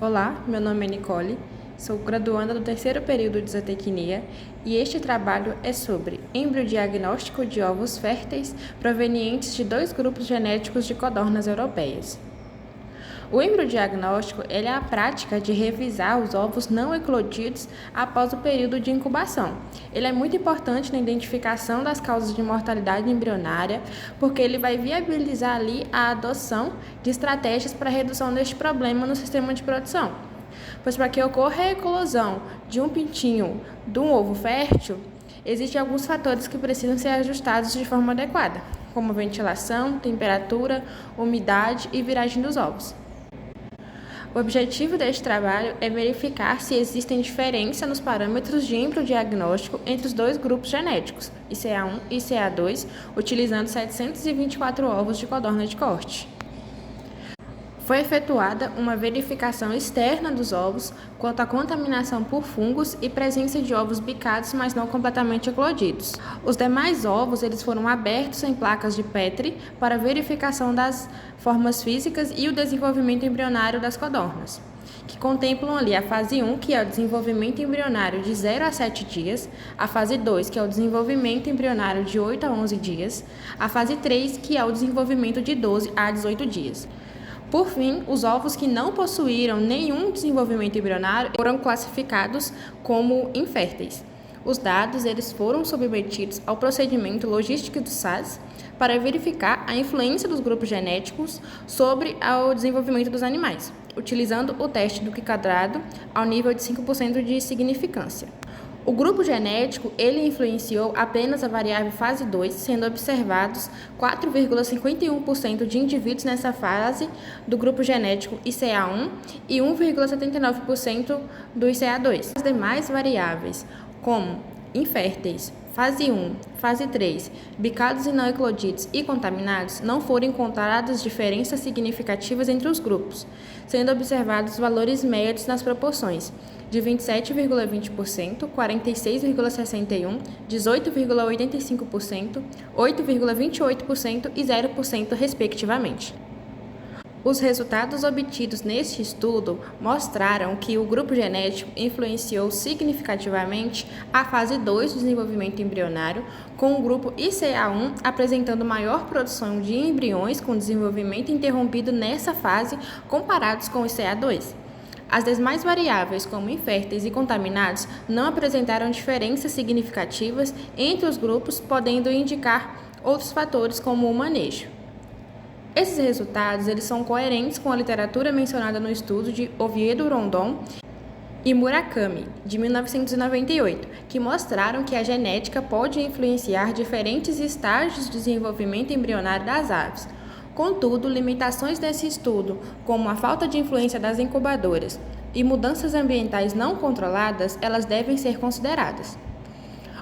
Olá, meu nome é Nicole, sou graduanda do terceiro período de zootecnia e este trabalho é sobre embriodiagnóstico de ovos férteis provenientes de dois grupos genéticos de codornas europeias. O embriodiagnóstico é a prática de revisar os ovos não eclodidos após o período de incubação. Ele é muito importante na identificação das causas de mortalidade embrionária, porque ele vai viabilizar ali a adoção de estratégias para a redução deste problema no sistema de produção. Pois para que ocorra a eclosão de um pintinho de um ovo fértil, existem alguns fatores que precisam ser ajustados de forma adequada, como ventilação, temperatura, umidade e viragem dos ovos. O objetivo deste trabalho é verificar se existem diferenças nos parâmetros de embriodiagnóstico entre os dois grupos genéticos, ICA1 e ICA2, utilizando 724 ovos de codorna de corte. Foi efetuada uma verificação externa dos ovos quanto à contaminação por fungos e presença de ovos bicados, mas não completamente eclodidos. Os demais ovos eles foram abertos em placas de Petri para verificação das formas físicas e o desenvolvimento embrionário das codornas, que contemplam ali a fase 1, que é o desenvolvimento embrionário de 0 a 7 dias, a fase 2, que é o desenvolvimento embrionário de 8 a 11 dias, a fase 3, que é o desenvolvimento de 12 a 18 dias. Por fim, os ovos que não possuíram nenhum desenvolvimento embrionário foram classificados como inférteis. Os dados eles foram submetidos ao procedimento logístico do SAS para verificar a influência dos grupos genéticos sobre o desenvolvimento dos animais, utilizando o teste do Q-quadrado ao nível de 5% de significância. O grupo genético ele influenciou apenas a variável fase 2, sendo observados 4,51% de indivíduos nessa fase do grupo genético ICA1 e 1,79% do ICA2. As demais variáveis, como inférteis, fase 1, fase 3, bicados e não eclodidos e contaminados, não foram encontradas diferenças significativas entre os grupos, sendo observados valores médios nas proporções de 27,20%, 46,61%, 18,85%, 8,28% e 0%, respectivamente. Os resultados obtidos neste estudo mostraram que o grupo genético influenciou significativamente a fase 2 do desenvolvimento embrionário, com o grupo ICA1 apresentando maior produção de embriões com desenvolvimento interrompido nessa fase comparados com o ICA2. As demais variáveis, como inférteis e contaminados, não apresentaram diferenças significativas entre os grupos, podendo indicar outros fatores como o manejo. Esses resultados eles são coerentes com a literatura mencionada no estudo de Oviedo Rondon e Murakami, de 1998, que mostraram que a genética pode influenciar diferentes estágios de desenvolvimento embrionário das aves. Contudo, limitações desse estudo, como a falta de influência das incubadoras e mudanças ambientais não controladas, elas devem ser consideradas.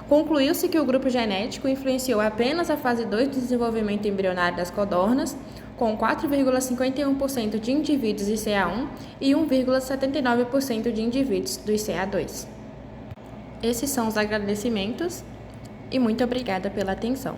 Concluiu-se que o grupo genético influenciou apenas a fase 2 do desenvolvimento embrionário das codornas, com 4,51% de indivíduos ICA1 e 1,79% de indivíduos do ICA2. Esses são os agradecimentos e muito obrigada pela atenção.